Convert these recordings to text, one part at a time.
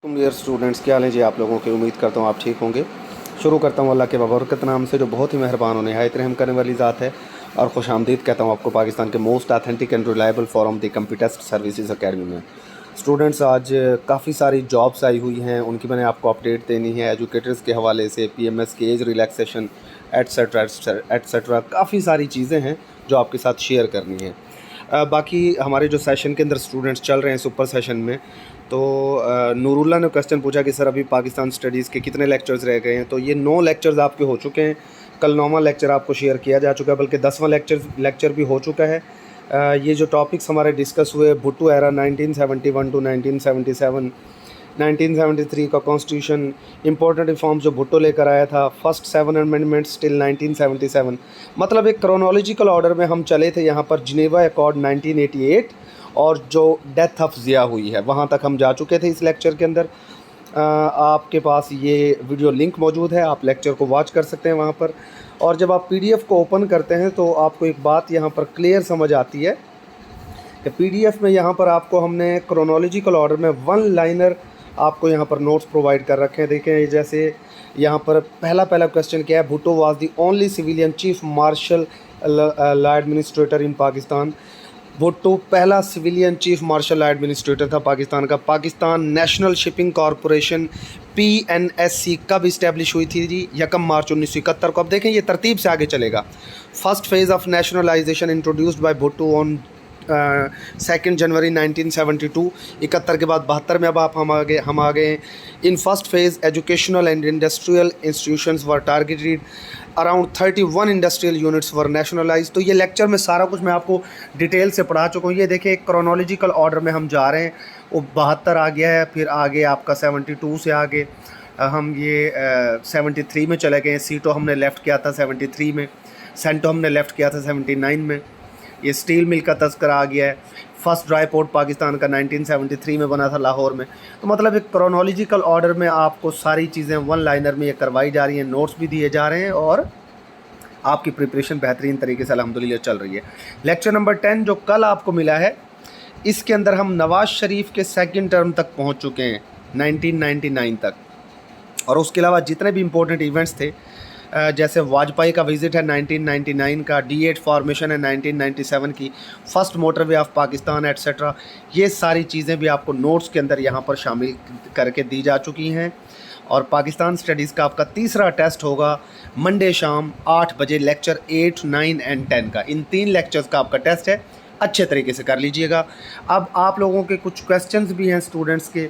तुम dear students, क्या हाल है जी आप लोगों की। उम्मीद करता हूँ आप ठीक होंगे। शुरू करता हूँ अल्लाह के बबरकत नाम से, जो बहुत ही मेहरबान और निहायत रहम करने वाली ज़ात है। और खुशामदीद कहता हूँ आपको पाकिस्तान के most authentic and reliable forum the computer services academy में। स्टूडेंट्स, आज काफ़ी सारी जॉब्स आई हुई हैं, उनकी मैंने आपको अपडेट देनी है। एजुकेटर्स के हवाले से पीएमएस की एज रिलैक्सेशन एट्सेट्रा एट्सेट्रा काफ़ी सारी चीज़ें हैं जो आपके साथ शेयर करनी है। बाकी हमारे जो सेशन के अंदर स्टूडेंट्स चल रहे हैं सुपर सेशन में, तो नूरुल्लाह ने क्वेश्चन पूछा कि सर अभी पाकिस्तान स्टडीज़ के कितने लेक्चर्स रह गए हैं। तो ये 9 लेक्चर्स आपके हो चुके हैं। कल 9वां लेक्चर आपको शेयर किया जा चुका है, बल्कि 10वां लेक्चर भी हो चुका है। ये जो टॉपिक्स हमारे डिस्कस हुए, भुट्टो एरा 1971 टू 1977, 1973 का कॉन्स्टिट्यूशन, इंपॉर्टेंट रिफॉर्म्स जो भुट्टो लेकर आया था, फर्स्ट 7 अमेंडमेंट्स टिल 1977, मतलब एक क्रोनोलॉजिकल ऑर्डर में हम चले थे। यहाँ पर जिनेवा अकॉर्ड 1988 और जो डेथ ऑफ ज़िया हुई है वहाँ तक हम जा चुके थे इस लेक्चर के अंदर। आपके पास ये वीडियो लिंक मौजूद है, आप लेक्चर को वॉच कर सकते हैं वहाँ पर। और जब आप पीडीएफ को ओपन करते हैं तो आपको एक बात यहाँ पर क्लियर समझ आती है कि पीडीएफ में यहाँ पर आपको हमने क्रोनोलॉजिकल ऑर्डर में वन लाइनर आपको यहाँ पर नोट्स प्रोवाइड कर रखे हैं। देखें, जैसे यहाँ पर पहला क्वेश्चन क्या है, Bhutto was the only civilian chief martial law administrator in Pakistan. Bhutto पहला civilian chief martial law administrator था पाकिस्तान का। Pakistan national shipping corporation PNSC कब इस्टेब्लिश हुई थी जी? 1 मार्च 1971 को। अब देखें, ये तरतीब से आगे चलेगा। First phase of nationalisation introduced by Bhutto on 2 जनवरी 1972। 71 के बाद 72 में अब हम आ गए। In first phase educational and industrial institutions were targeted, around 31 industrial units were nationalise. तो ये लेक्चर में सारा कुछ मैं आपको डिटेल से पढ़ा चुका हूँ। ये देखें, क्रोनोलॉजिकल ऑर्डर में हम जा रहे हैं। वो 72 आ गया है, फिर आगे आपका 72 से आगे हम ये 73 में चले गए। सीटो हमने लेफ़्ट किया था 73 में, सेंटो हमने लेफ़्ट किया था 79 में। ये स्टील मिल का तस्करा आ गया है। फर्स्ट ड्राई पोर्ट पाकिस्तान का 1973 में बना था लाहौर में। तो मतलब एक क्रोनोलॉजिकल ऑर्डर में आपको सारी चीज़ें वन लाइनर में ये करवाई जा रही हैं, नोट्स भी दिए जा रहे हैं और आपकी प्रिपरेशन बेहतरीन तरीके से अल्हम्दुलिल्लाह चल रही है। लेक्चर नंबर 10 जो कल आपको मिला है, इसके अंदर हम नवाज़ शरीफ के सेकंड टर्म तक पहुँच चुके हैं 1999 तक। और उसके अलावा जितने भी इम्पोर्टेंट इवेंट्स थे, जैसे वाजपेयी का विज़िट है 1999 का, D8 फॉर्मेशन है 1997 की, first motorway of Pakistan etcetera, ये सारी चीज़ें भी आपको नोट्स के अंदर यहाँ पर शामिल करके दी जा चुकी हैं। और पाकिस्तान स्टडीज़ का आपका तीसरा टेस्ट होगा मंडे शाम 8 बजे, लेक्चर 8, 9 एंड 10 का। इन 3 लेक्चर्स का आपका टेस्ट है, अच्छे तरीके से कर लीजिएगा। अब आप लोगों के कुछ क्वेश्चंस भी हैं स्टूडेंट्स के,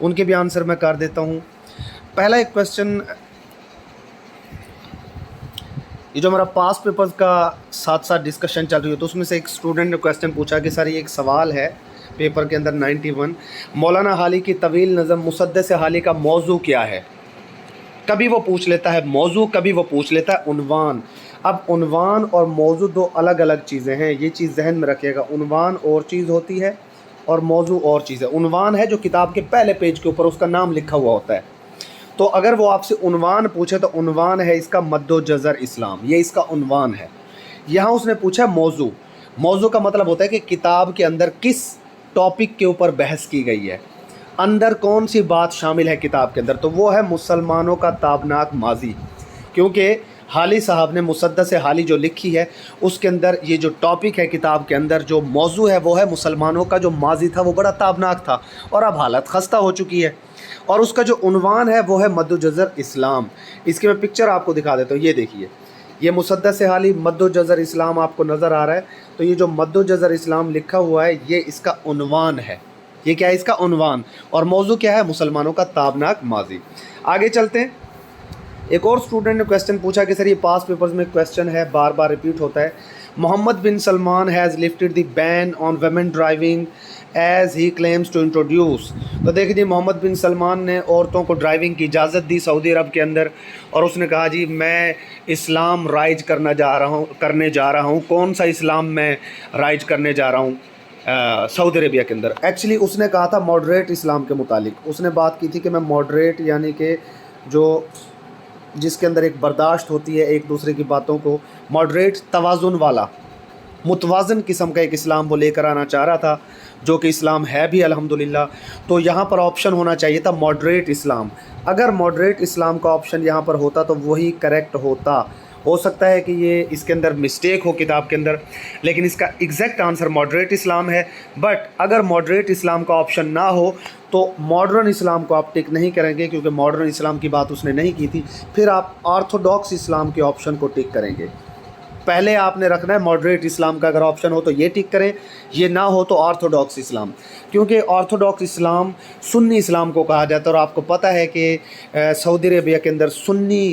उनके भी आंसर मैं कर देता हूँ। पहला एक क्वेश्चन, ये जो हमारा पास पेपर्स का साथ साथ डिस्कशन चल रही है, तो उसमें से एक स्टूडेंट ने क्वेश्चन पूछा कि सर ये एक सवाल है पेपर के अंदर 91, मौलाना हाली की तवील नज़म मुसद्दस हाली का मौजू क्या है? कभी वो पूछ लेता है मौजू, कभी वो पूछ लेता है उन्वान। अब उन्वान और मौजू दो अलग अलग चीज़ें हैं, ये चीज़ जहन में रखिएगा। उन्वान और चीज़ होती है और मौजू और चीज़ है। उन्वान है जो किताब के पहले पेज के ऊपर उसका नाम लिखा हुआ होता है। तो अगर वो आपसे उन्वान पूछे तो उन्वान है इसका मद्दो जज़र इस्लाम, ये इसका उन्वान है। यहाँ उसने पूछा मौजू। मौजू का मतलब होता है कि किताब के अंदर किस टॉपिक के ऊपर बहस की गई है, अंदर कौन सी बात शामिल है किताब के अंदर। तो वो है मुसलमानों का ताबनाक माजी, क्योंकि हाली साहब ने मुसद्दस हाली जो लिखी है उसके अंदर ये जो टॉपिक है किताब के अंदर, जो मौजू है वो है मुसलमानों का जो माजी था वो बड़ा ताबनाक था और अब हालत खस्ता हो चुकी है। और उसका जो उन्वान है वो है मद्दो जज़र इस्लाम। इसकी मैं पिक्चर आपको दिखा देता हूँ, ये देखिए, ये मुसद्दस हाली मद्दो जज़र इस्लाम आपको नज़र आ रहा है। तो ये जो मद्दो जज़र इस्लाम लिखा हुआ है ये इसका उन्वान है। ये क्या है? इसका उन्वान। और मौजू क्या है? मुसलमानों का ताबनाक माजी। आगे चलते हैं। एक और स्टूडेंट ने क्वेश्चन पूछा कि सर ये पास पेपर्स में क्वेश्चन है, बार बार रिपीट होता है, Mohammed bin Salman has lifted the ban on women driving as he claims to introduce. तो देखिए जी, मोहम्मद बिन सलमान ने औरतों को ड्राइविंग की इजाज़त दी सऊदी अरब के अंदर, और उसने कहा जी मैं इस्लाम राइज करने जा रहा हूँ। कौन सा इस्लाम मैं राइज करने जा रहा हूँ? सऊदी अरेबिया के अंदर। एक्चुअली उसने कहा था मॉडरेट इस्लाम के मुतालिक। उसने बात की थी कि मैं मॉडरेट, यानी कि जो जिसके अंदर एक बर्दाश्त होती है एक दूसरे की बातों को, मॉडरेट तवाज़ुन वाला, मुतवाज़न किस्म का एक इस्लाम वो लेकर आना चाह रहा था, जो कि इस्लाम है भी अल्हम्दुलिल्लाह। तो यहाँ पर ऑप्शन होना चाहिए था मॉडरेट इस्लाम। अगर मॉडरेट इस्लाम का ऑप्शन यहाँ पर होता तो वही करेक्ट होता। हो सकता है कि ये इसके अंदर मिस्टेक हो किताब के अंदर, लेकिन इसका एग्जैक्ट आंसर मॉडरेट इस्लाम है। बट अगर मॉडरेट इस्लाम का ऑप्शन ना हो तो मॉडर्न इस्लाम को आप टिक नहीं करेंगे, क्योंकि मॉडर्न इस्लाम की बात उसने नहीं की थी। फिर आप ऑर्थोडॉक्स इस्लाम के ऑप्शन को टिक करेंगे। पहले आपने रखना है मॉडरेट इस्लाम का, अगर ऑप्शन हो तो ये टिक करें, ये ना हो तो ऑर्थोडॉक्स इस्लाम, क्योंकि ऑर्थोडॉक्स इस्लाम सुन्नी इस्लाम को कहा जाता है। और आपको पता है कि सऊदी अरेबिया के अंदर सुन्नी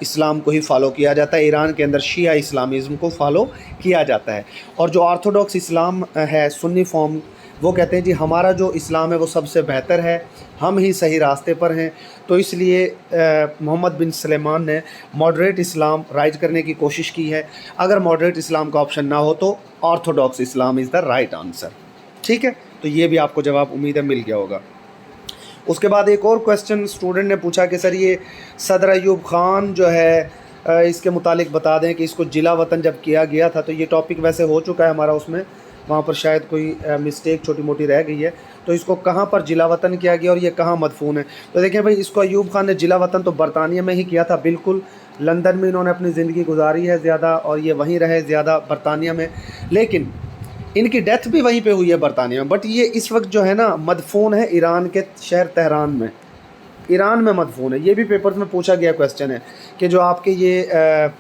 इस्लाम को ही फॉलो किया जाता है, ईरान के अंदर शिया इस्लामिज़म को फॉलो किया जाता है। और जो ऑर्थोडॉक्स इस्लाम है सुन्नी फॉर्म, वो कहते हैं जी हमारा जो इस्लाम है वो सबसे बेहतर है, हम ही सही रास्ते पर हैं। तो इसलिए मोहम्मद बिन सलेमान ने मॉडरेट इस्लाम राइज करने की कोशिश की है। अगर मॉडरेट इस्लाम का ऑप्शन ना हो तो Orthodox Islam is the right answer. ठीक है, तो ये भी आपको जवाब उम्मीद है मिल गया होगा। उसके बाद एक और क्वेश्चन स्टूडेंट ने पूछा कि सर ये सदर अयूब ख़ान जो है इसके मुतालिक बता दें कि इसको जिला वतन जब किया गया था, तो ये टॉपिक वैसे हो चुका है हमारा, उसमें वहाँ पर शायद कोई मिस्टेक छोटी मोटी रह गई है। तो इसको कहाँ पर जिला वतन किया गया और ये कहाँ मदफून है। तो देखें भाई, इसको अयूब ख़ान ने जिला वतन तो बरतानिया में ही किया था, बिल्कुल। लंदन में इन्होंने अपनी ज़िंदगी गुजारी है ज़्यादा, और ये वहीं रहे ज़्यादा बरतानिया में, लेकिन इनकी डेथ भी वहीं पे हुई है बरतानिया में। बट ये इस वक्त जो है ना मदफून है ईरान के शहर तेहरान में, ईरान में मदफून है। ये भी पेपर्स में पूछा गया क्वेश्चन है कि जो आपके ये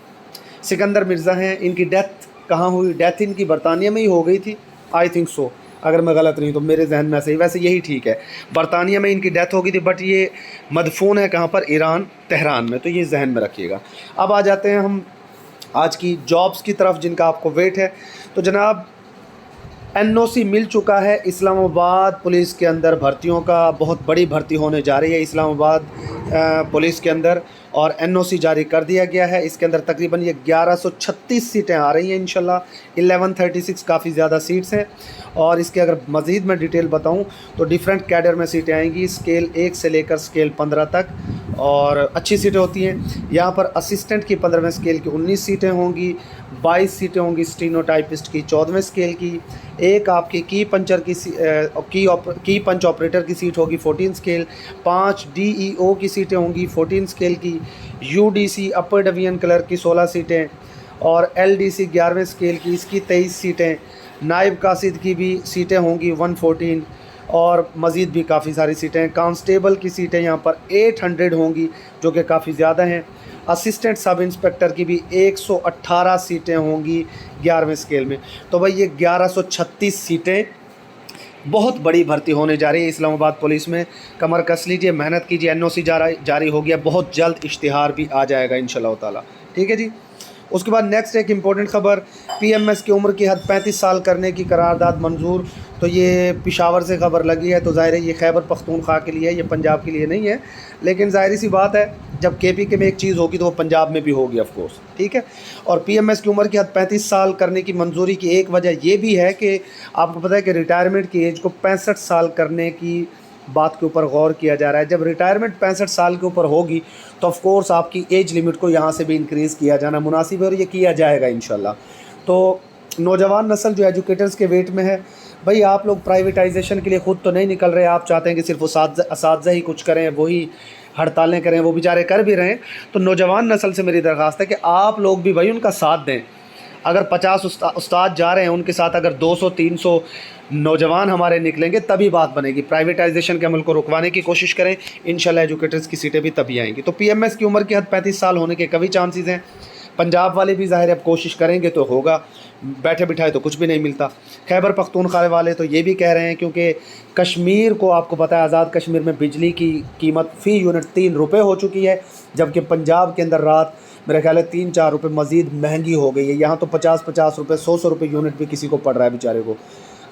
सिकंदर मिर्ज़ा हैं, इनकी डेथ कहाँ हुई। डेथ इनकी बरतानिया में ही हो गई थी, आई थिंक सो, अगर मैं गलत नहीं तो मेरे जहन में सही, वैसे यही ठीक है, बरतानिया में इनकी डेथ हो गई थी। बट ये मदफून है कहाँ पर, ईरान तेहरान में। तो ये जहन में रखिएगा। अब आ जाते हैं हम आज की जॉब्स की तरफ जिनका आपको वेट है। तो जनाब NOC मिल चुका है इस्लामाबाद पुलिस के अंदर भर्तियों का, बहुत बड़ी भर्ती होने जा रही है इस्लामाबाद पुलिस के अंदर, और NOC जारी कर दिया गया है। इसके अंदर तकरीबन ये 1136 सीटें आ रही हैं इंशाल्लाह। 1136 काफ़ी ज़्यादा सीट्स हैं। और इसके अगर मज़ीद मैं डिटेल बताऊं तो डिफरेंट कैडर में सीटें आएंगी, स्केल 1 से लेकर स्केल 15 तक, और अच्छी सीटें होती हैं। यहाँ पर असिस्टेंट की 15वें स्केल की 19 सीटें होंगी, 22 सीटें होंगी स्टीनोटाइपिस्ट की 14वें स्केल की, एक आपकी की पंचर की की पंच ऑपरेटर की सीट होगी 14 स्केल, 5 DEO की सीटें होंगी 14 स्केल की, UDC अपर डिवीजन क्लर्क की 16 सीटें, और LDC 11वें स्केल की इसकी 23 सीटें, नायब कासिद की भी सीटें होंगी 114, और मज़ीद भी काफ़ी सारी सीटें हैं। कांस्टेबल की सीटें यहाँ पर 800 होंगी, जो कि काफ़ी ज़्यादा हैं। असिस्टेंट सब इंस्पेक्टर की भी 118 सीटें होंगी 11वें स्केल में। तो भाई ये 1136 सीटें, बहुत बड़ी भर्ती होने जा रही है इस्लामाबाद पुलिस में। कमर कस लीजिए, मेहनत कीजिए, NOC जारी हो गया, बहुत जल्द इश्तिहार भी आ जाएगा इंशाल्लाह ताला। ठीक है जी। उसके बाद नेक्स्ट एक इम्पोर्टेंट ख़बर, PMS की उम्र की हद 35 साल करने की करारदाद मंजूर। तो ये पेशावर से ख़बर लगी है, तो ज़ाहिर है ये खैबर पख्तूनख्वा के लिए है, ये पंजाब के लिए नहीं है। लेकिन ज़ाहिर सी बात है, जब KPK में एक चीज़ होगी तो वो पंजाब में भी होगी ऑफ कोर्स। ठीक है। और PMS की उम्र की हद 35 साल करने की मंजूरी की एक वजह ये भी है कि आपको पता है कि रिटायरमेंट की एज को 65 साल करने की बात के ऊपर गौर किया जा रहा है। जब रिटायरमेंट 65 साल के ऊपर होगी तो ऑफ कोर्स आपकी एज लिमिट को यहाँ से भी इंक्रीज़ किया जाना मुनासिब है, और ये किया जाएगा इंशाल्लाह। तो नौजवान नस्ल जो एजुकेटर्स के वेट में है, भाई आप लोग प्राइवेटाइजेशन के लिए ख़ुद तो नहीं निकल रहे, आप चाहते हैं कि सिर्फ असातिज़ा ही कुछ करें, वही हड़तालें करें, वो बेचारे कर भी रहे हैं। तो नौजवान नस्ल से मेरी दरख्वास्त है कि आप लोग भी भाई उनका साथ दें। अगर 50 उस्ताद जा रहे हैं, उनके साथ अगर 200-300 नौजवान हमारे निकलेंगे तभी बात बनेगी। प्राइवेटाइजेशन के अमल को रुकवाने की कोशिश करें, इंशाल्लाह एजुकेटर्स की सीटें भी तभी आएंगी। तो PMS की उम्र की हद 35 साल होने के कभी चांसेस हैं। पंजाब वाले भी ज़ाहिर है अब कोशिश करेंगे तो होगा, बैठे बिठाए तो कुछ भी नहीं मिलता। खैबर पख्तूनख्वा वाले तो ये भी कह रहे हैं, क्योंकि कश्मीर को आपको पता है आज़ाद कश्मीर में बिजली की कीमत फ़ी यूनिट 3 रुपये हो चुकी है, जबकि पंजाब के अंदर रात मेरा ख्याल है 3-4 रुपये मज़ीद महंगी हो गई है। यहाँ तो 50-50 रुपये 100 रुपये यूनिट भी किसी को पड़ रहा है बेचारे को।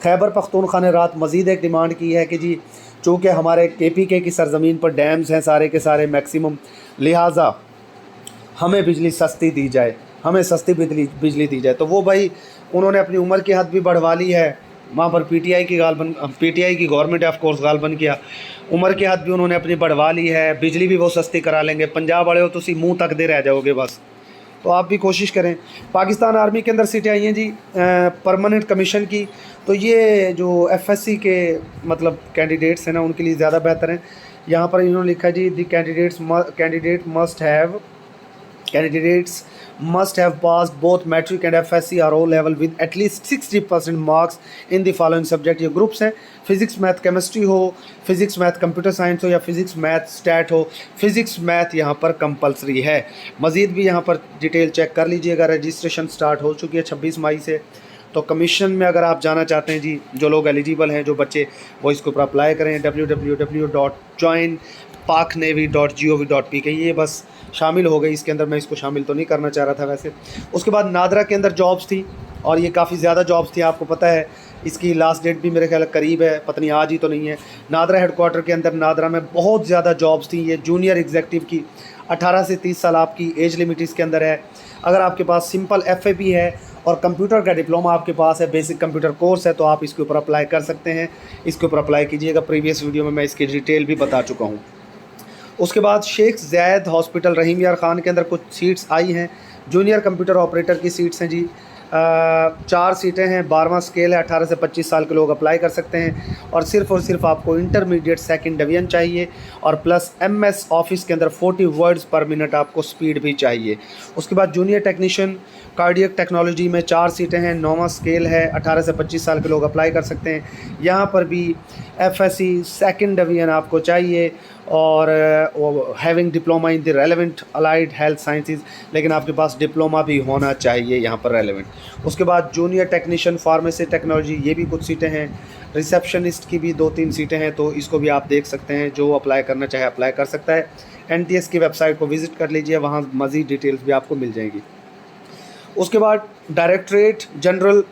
खैबर पख्तूनख्वा ने रात मज़ीद एक डिमांड की है कि जी चूँकि हमारे KPK की सरज़मीन पर डैम्स हैं सारे के सारे मैक्सिमम, लिहाजा हमें बिजली सस्ती दी जाए, हमें सस्ती बिजली दी जाए। तो वो भाई उन्होंने अपनी उम्र की हद भी बढ़वा ली है, वहाँ पर PTI की गवर्नमेंट ऑफ कोर्स गालबन किया, उम्र की हद भी उन्होंने अपनी बढ़वा ली है, बिजली भी वो सस्ती करा लेंगे। पंजाब वाले हो तो मुँह तक दे रह जाओगे बस। तो आप भी कोशिश करें। पाकिस्तान आर्मी के अंदर सीटें आई हैं जी परमानेंट कमीशन की, तो ये जो एफएससी के मतलब कैंडिडेट्स हैं ना उनके लिए ज़्यादा बेहतर हैं। यहाँ पर इन्होंने लिखा जी the candidates must have passed both metric and FSC or O level with at least 60% marks in the following subject। ये ग्रुप्स हैं, फिजिक्स मैथ केमिस्ट्री हो, फिजिक्स मैथ कंप्यूटर साइंस हो, या फिजिक्स मैथ स्टैट हो। Physics math यहाँ पर compulsory है। मज़ीद भी यहाँ पर डिटेल चेक कर लीजिएगा। रजिस्ट्रेशन स्टार्ट हो चुकी है 26 मई से। तो कमीशन में अगर आप जाना चाहते हैं जी, जो लोग एलिजिबल हैं, जो बच्चे, वो इसके ऊपर अप्लाई करें www.joinpaknavy.gov.pk। ये बस शामिल हो गई इसके अंदर, मैं इसको शामिल तो नहीं करना चाह रहा था वैसे। उसके बाद नादरा के अंदर जॉब्स थी, और ये काफ़ी ज़्यादा जॉब्स थी, आपको पता है इसकी लास्ट डेट भी मेरे ख्याल करीब है, पता नहीं आज ही तो नहीं है। नादरा हेडक्वार्टर के अंदर नादरा में बहुत ज़्यादा जॉब्स थी। ये जूनियर एग्जेक्टिव की 18 से 30 साल आपकी एज लिमिट इसके अंदर है। अगर आपके पास सिंपल FAP है और कंप्यूटर का डिप्लोमा आपके पास है, बेसिक कंप्यूटर कोर्स है, तो आप इसके ऊपर अप्लाई कर सकते हैं। इसके ऊपर अप्लाई कीजिएगा। प्रीवियस वीडियो में मैं इसकी डिटेल भी बता चुका हूँ। उसके बाद शेख ज़ैद हॉस्पिटल रहीम यार ख़ान के अंदर कुछ सीट्स आई हैं। जूनियर कंप्यूटर ऑपरेटर की सीट्स हैं जी, 4 सीटें हैं। 12वां स्केल है, 18 से 25 साल के लोग अप्लाई कर सकते हैं। और सिर्फ आपको इंटरमीडिएट सेकंड डिवीजन चाहिए, और प्लस MS ऑफिस के अंदर 40 वर्ड्स पर मिनट आपको स्पीड भी चाहिए। उसके बाद जूनियर टेक्नीशियन कार्डियक टेक्नोलॉजी में 4 सीटें हैं। 9वां स्केल है, 18 से 25 साल के लोग अप्लाई कर सकते हैं। यहाँ पर भी FSC सेकंड डिवीजन आपको चाहिए, और having diploma in the relevant allied health sciences, लेकिन आपके पास डिप्लोमा भी होना चाहिए यहाँ पर रेलेवेंट। उसके बाद जूनियर टेक्नीशियन फार्मेसी टेक्नोलॉजी, ये भी कुछ सीटें हैं। रिसेप्शनिस्ट की भी 2-3 सीटें हैं, तो इसको भी आप देख सकते हैं। जो अप्लाई करना चाहे अप्लाई कर सकता है। NTS की वेबसाइट को विज़िट कर लीजिए, वहाँ मज़ीद डिटेल्स भी आपको मिल जाएंगी। उसके बाद directorate general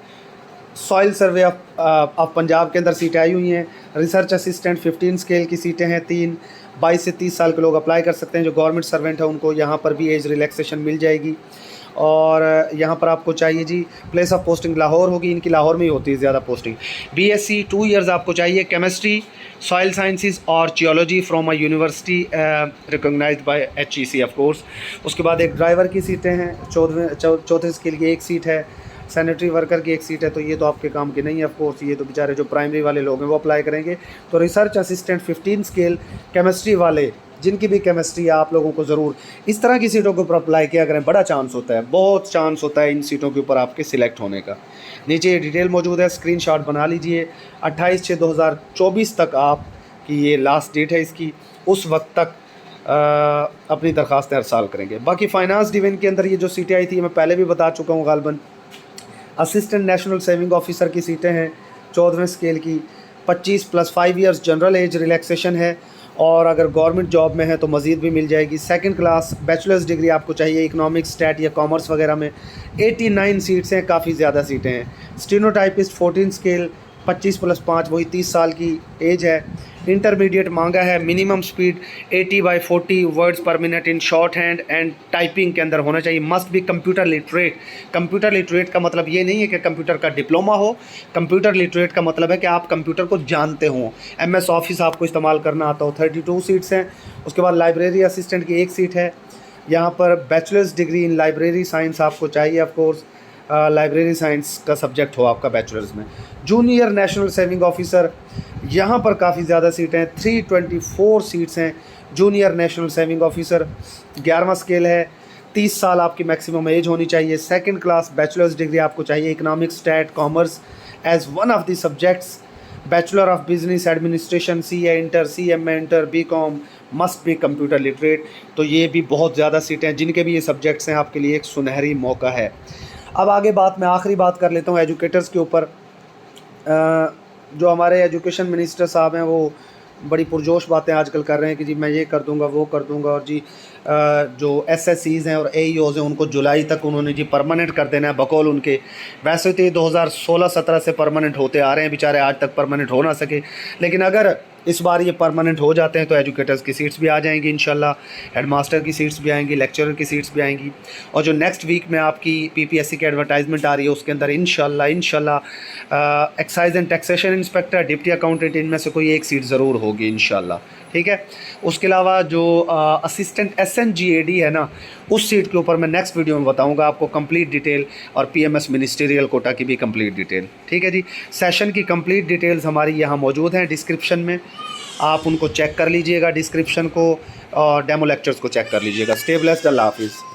soil survey of Punjab के अंदर सीटें आई हुई हैं। रिसर्च असिस्टेंट 15 स्केल की सीटें हैं 3। 22 से 30 साल के लोग अप्लाई कर सकते हैं। जो गवर्नमेंट सर्वेंट है उनको यहाँ पर भी एज रिलैक्सेशन मिल जाएगी। और यहाँ पर आपको चाहिए जी, प्लेस ऑफ पोस्टिंग लाहौर होगी, इनकी लाहौर में ही होती है ज़्यादा पोस्टिंग। BSc 2 ईयर्स आपको चाहिए। केमिस्ट्री, सॉइल साइंसेज और geology from a university recognised by HEC of course. उसके बाद एक ड्राइवर की सीटें हैं, चौथे स्केल की एक सीट है। सैनिटरी वर्कर की एक सीट है, तो ये तो आपके काम की नहीं है ऑफ कोर्स, ये तो बेचारे जो प्राइमरी वाले लोग हैं वो अप्लाई करेंगे। तो रिसर्च असिस्टेंट 15 स्केल केमिस्ट्री वाले, जिनकी भी केमिस्ट्री है, आप लोगों को ज़रूर इस तरह की सीटों के ऊपर अप्लाई किया करें। बड़ा चांस होता है, बहुत चांस होता है इन सीटों के ऊपर आपके सिलेक्ट होने का। नीचे ये डिटेल मौजूद है, स्क्रीनशॉट बना लीजिए। 28/6/2024 तक आपकी ये लास्ट डेट है इसकी, उस वक्त तक अपनी दरख्वास्त अरसाल करेंगे। बाकी फाइनेंस डिवीजन के अंदर ये जो सीटें आई थी मैं पहले भी बता चुका हूँ गालबन। असिस्टेंट नेशनल सेविंग ऑफिसर की सीटें हैं 14वें स्केल की। 25 + 5 ईयर्स जनरल एज रिलैक्सेशन है, और अगर गवर्नमेंट जॉब में है तो मज़ीद भी मिल जाएगी। सेकंड क्लास बैचलर्स डिग्री आपको चाहिए इकोनॉमिक्स, स्टैट या कॉमर्स वगैरह में। 89 सीट्स हैं, काफ़ी ज़्यादा सीटें हैं। स्टेनोटाइपिस्ट 14 स्केल, 25 + 5 वही 30 साल की एज है। इंटरमीडिएट मांगा है। मिनिमम स्पीड 80/40 वर्ड्स पर minute in short hand and typing के अंदर होना चाहिए। Must be computer literate. Computer literate का मतलब ये नहीं है कि कंप्यूटर का डिप्लोमा हो। कंप्यूटर लिटरेट का मतलब है कि आप कंप्यूटर को जानते हो, MS ऑफिस आपको इस्तेमाल करना आता हो। 32 सीट्स हैं। उसके बाद लाइब्रेरी असिस्टेंट की एक सीट है। यहाँ पर bachelors degree in library science आपको चाहिए ऑफ कोर्स, लाइब्रेरी साइंस का सब्जेक्ट हो आपका बैचलर्स में। जूनियर नेशनल सेविंग ऑफिसर, यहाँ पर काफ़ी ज़्यादा सीटें हैं, 324 सीट्स हैं। जूनियर नेशनल सेविंग ऑफिसर 11वां स्केल है। 30 साल आपकी मैक्सिमम एज होनी चाहिए। सेकंड क्लास बैचलर्स डिग्री आपको चाहिए economics, stat, commerce as one of the subjects. Bachelor of business administration, CA inter, CMA inter, BCom, must be computer literate. तो ये भी बहुत ज़्यादा सीटें हैं, जिनके भी ये सब्जेक्ट्स हैं, आपके लिए एक सुनहरी मौका है। अब आगे मैं आखिरी बात कर लेता हूँ एजुकेटर्स के ऊपर। जो हमारे एजुकेशन मिनिस्टर साहब हैं वो बड़ी पुरजोश बातें आजकल कर रहे हैं कि जी मैं ये कर दूंगा, वो कर दूंगा, और जी जो SSCs हैं और AEOs हैं उनको जुलाई तक उन्होंने जी परमानेंट कर देना है बकौल उनके। वैसे तो ये 2016-17 से परमानेंट होते आ रहे हैं, बेचारे आज तक परमानेंट हो ना सके, लेकिन अगर इस बार ये परमानेंट हो जाते हैं तो एजुकेटर्स की सीट्स भी आ जाएंगी इंशाल्लाह, हेडमास्टर की सीट्स भी आएंगी, लेक्चरर की सीट्स भी आएंगी। और जो नेक्स्ट वीक में आपकी PPSC की एडवर्टाइजमेंट आ रही है उसके अंदर इंशाल्लाह excise and taxation inspector, deputy accountant, इनमें से कोई एक सीट ज़रूर होगी इंशाल्लाह। ठीक है। उसके अलावा जो असिस्टेंट SNGAD है ना, उस सीट के ऊपर मैं नेक्स्ट वीडियो में बताऊंगा आपको कंप्लीट डिटेल, और PMS मिनिस्टीरियल कोटा की भी कंप्लीट डिटेल। ठीक है जी। सेशन की कंप्लीट डिटेल्स हमारी यहाँ मौजूद हैं डिस्क्रिप्शन में, आप उनको चेक कर लीजिएगा डिस्क्रिप्शन को, और डेमो लेक्चर्स को चेक कर लीजिएगा। स्टे ब्लेस्ड, अल्लाह हाफिज़।